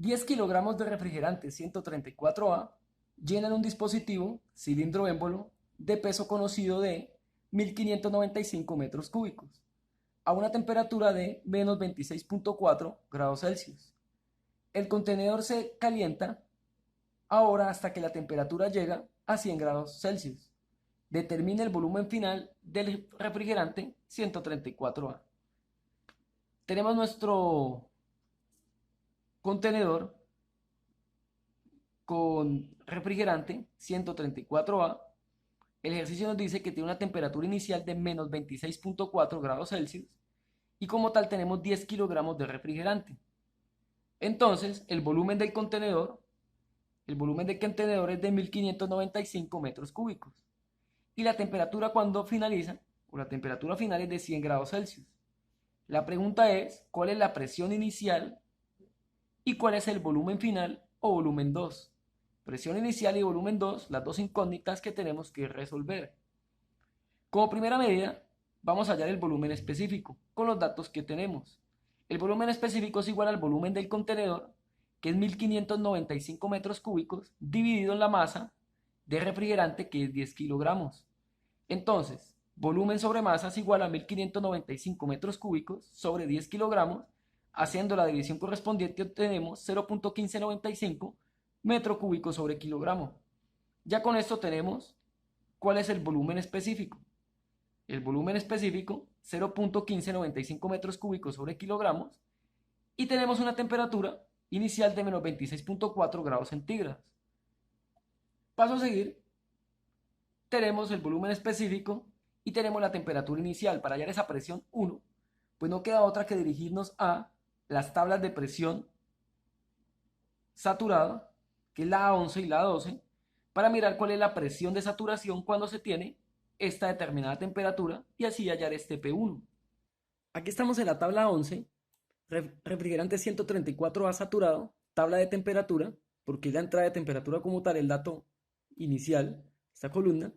10 kilogramos de refrigerante 134A llenan un dispositivo cilindro émbolo de peso conocido de 1595 metros cúbicos a una temperatura de menos 26.4 grados Celsius. El contenedor se calienta ahora hasta que la temperatura llega a 100 grados Celsius. Determina el volumen final del refrigerante 134A. Tenemos nuestro contenedor con refrigerante 134A. El ejercicio nos dice que tiene una temperatura inicial de menos 26.4 grados Celsius y como tal tenemos 10 kilogramos de refrigerante. Entonces, el volumen del contenedor es de 1595 metros cúbicos. Y la temperatura cuando finaliza, o la temperatura final es de 100 grados Celsius. La pregunta es, ¿cuál es la presión inicial y cuál es el volumen final o volumen 2? Presión inicial y volumen 2, las dos incógnitas que tenemos que resolver. Como primera medida, vamos a hallar el volumen específico con los datos que tenemos. El volumen específico es igual al volumen del contenedor, que es 1595 metros cúbicos, dividido en la masa de refrigerante, que es 10 kilogramos. Entonces, volumen sobre masa es igual a 1595 metros cúbicos sobre 10 kilogramos. Haciendo la división correspondiente obtenemos 0.1595 metro cúbico sobre kilogramo. Ya con esto tenemos cuál es el volumen específico. El volumen específico, 0.1595 metros cúbicos sobre kilogramos. Y tenemos una temperatura inicial de menos 26.4 grados centígrados. Paso a seguir, tenemos el volumen específico y tenemos la temperatura inicial. Para hallar esa presión 1, pues no queda otra que dirigirnos a las tablas de presión saturada, que es la A11 y la A12, para mirar cuál es la presión de saturación cuando se tiene esta determinada temperatura y así hallar este P1. Aquí estamos en la tabla 11, refrigerante 134A saturado, tabla de temperatura, porque es la entrada de temperatura como tal, el dato inicial, esta columna,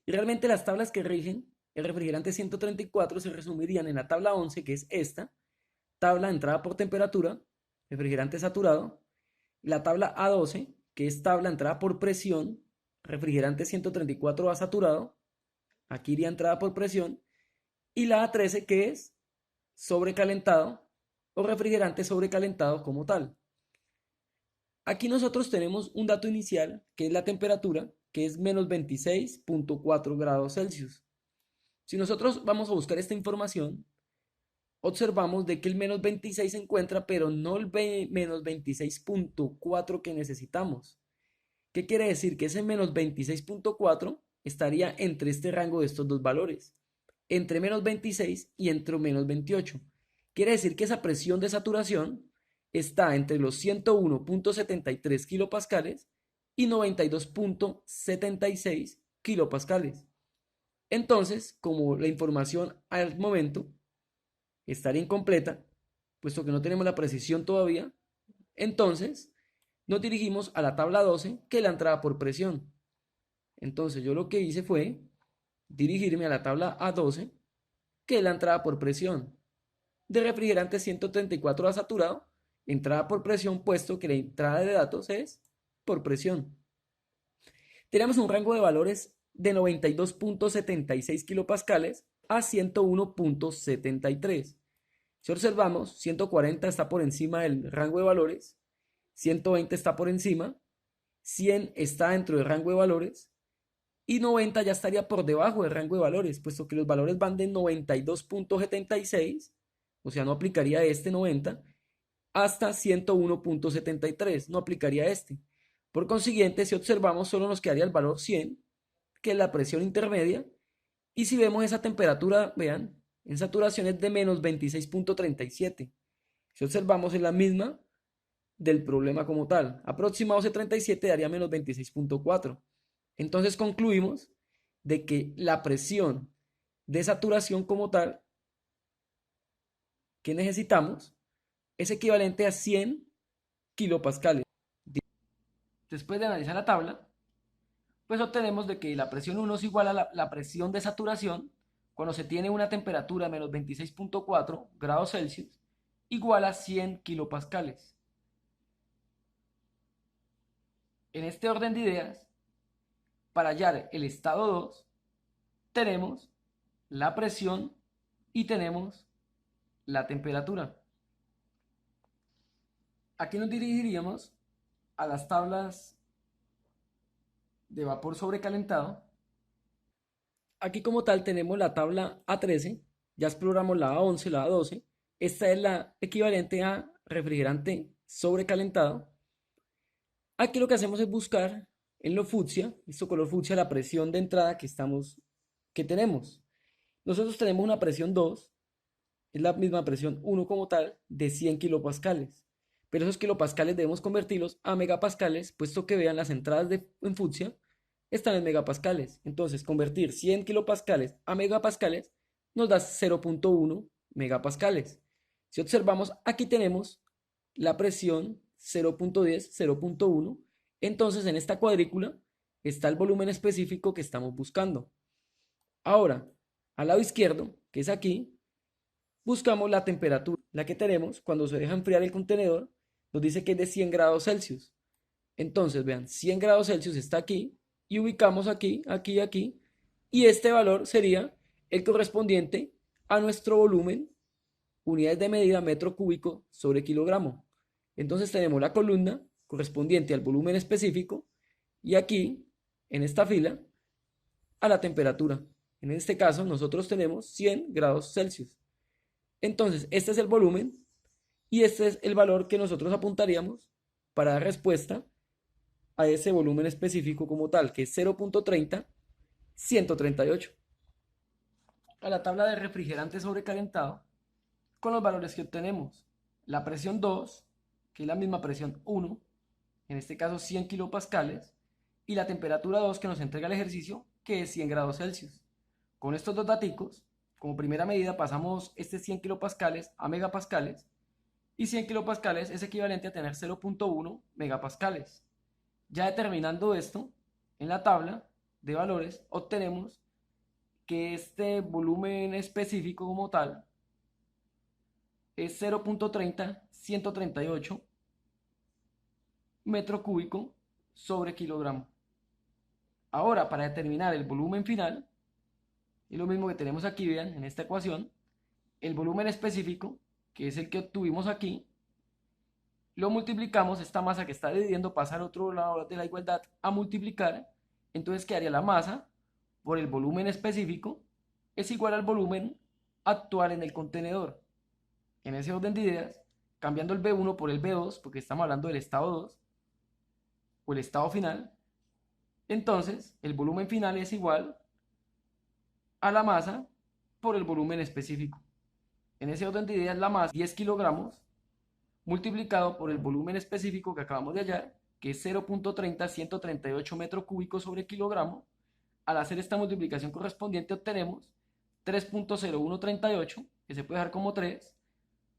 y realmente las tablas que rigen el refrigerante 134 se resumirían en la tabla 11, que es esta, tabla de entrada por temperatura, refrigerante saturado, la tabla A12, que es tabla de entrada por presión, refrigerante 134A saturado, aquí iría entrada por presión, y la A13, que es sobrecalentado o refrigerante sobrecalentado como tal. Aquí nosotros tenemos un dato inicial, que es la temperatura, que es menos 26.4 grados Celsius. Si nosotros vamos a buscar esta información, observamos de que el menos 26 se encuentra, pero no el menos 26.4 que necesitamos. ¿Qué quiere decir? Que ese menos 26.4 estaría entre este rango de estos dos valores, entre menos 26 y entre menos 28. Quiere decir que esa presión de saturación está entre los 101.73 kilopascales y 92.76 kilopascales. Entonces, como la información al momento estaría incompleta, puesto que no tenemos la precisión todavía, entonces nos dirigimos a la tabla 12, que es la entrada por presión. Entonces yo lo que hice fue dirigirme a la tabla A12, que es la entrada por presión de refrigerante 134A saturado, entrada por presión, puesto que la entrada de datos es por presión. Tenemos un rango de valores de 92.76 kilopascales a 101.73. Si observamos, 140 está por encima del rango de valores, 120 está por encima, 100 está dentro del rango de valores y 90 ya estaría por debajo del rango de valores, puesto que los valores van de 92.76, o sea, no aplicaría este 90, hasta 101.73, no aplicaría este. Por consiguiente, si observamos, solo nos quedaría el valor 100, que es la presión intermedia, y si vemos esa temperatura, vean, en saturación es de menos 26.37. Si observamos, es la misma del problema como tal. Aproximados de 37 daría menos 26.4. Entonces concluimos de que la presión de saturación como tal que necesitamos es equivalente a 100 kilopascales. Después de analizar la tabla, pues obtenemos de que la presión 1 es igual a la presión de saturación cuando se tiene una temperatura de menos 26.4 grados Celsius igual a 100 kilopascales. En este orden de ideas, para hallar el estado 2, tenemos la presión y tenemos la temperatura. Aquí nos dirigiríamos a las tablas de vapor sobrecalentado. Aquí como tal tenemos la tabla A13, ya exploramos la A11, la A12. Esta es la equivalente a refrigerante sobrecalentado. Aquí lo que hacemos es buscar en lo fucsia, esto color fucsia, la presión de entrada que tenemos. Nosotros tenemos una presión 2, es la misma presión 1 como tal, de 100 kilopascales. Pero esos kilopascales debemos convertirlos a megapascales, puesto que vean las entradas en fucsia están en megapascales. Entonces, convertir 100 kilopascales a megapascales nos da 0.1 megapascales. Si observamos, aquí tenemos la presión 0.10, 0.1. Entonces, en esta cuadrícula está el volumen específico que estamos buscando. Ahora, al lado izquierdo, que es aquí, buscamos la temperatura. La que tenemos cuando se deja enfriar el contenedor nos dice que es de 100 grados Celsius. Entonces, vean, 100 grados Celsius está aquí y ubicamos aquí, aquí, aquí. Y este valor sería el correspondiente a nuestro volumen, unidades de medida metro cúbico sobre kilogramo. Entonces tenemos la columna correspondiente al volumen específico y aquí, en esta fila, a la temperatura. En este caso, nosotros tenemos 100 grados Celsius. Entonces, este es el volumen y este es el valor que nosotros apuntaríamos para dar respuesta a ese volumen específico como tal, que es 0.30, 138. A la tabla de refrigerante sobrecalentado con los valores que obtenemos. La presión 2, que es la misma presión 1, en este caso 100 kilopascales, y la temperatura 2 que nos entrega el ejercicio, que es 100 grados Celsius. Con estos dos datos, como primera medida pasamos este 100 kilopascales a megapascales, y 100 kilopascales es equivalente a tener 0.1 megapascales. Ya determinando esto, en la tabla de valores obtenemos que este volumen específico como tal es 0.30, 138 metro cúbico sobre kilogramo. Ahora, para determinar el volumen final, es lo mismo que tenemos aquí, vean, en esta ecuación, el volumen específico, que es el que obtuvimos aquí, lo multiplicamos, esta masa que está dividiendo pasa al otro lado de la igualdad a multiplicar, entonces quedaría la masa por el volumen específico es igual al volumen actual en el contenedor. En ese orden de ideas, cambiando el B1 por el B2, porque estamos hablando del estado 2 o el estado final, entonces el volumen final es igual a la masa por el volumen específico. En ese orden de ideas, la masa 10 kilogramos multiplicado por el volumen específico que acabamos de hallar, que es 0.30, 138 metros cúbicos sobre kilogramo. Al hacer esta multiplicación correspondiente obtenemos 3.0138, que se puede dejar como 3,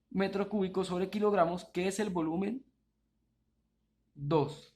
metros cúbicos sobre kilogramos, que es el volumen 2.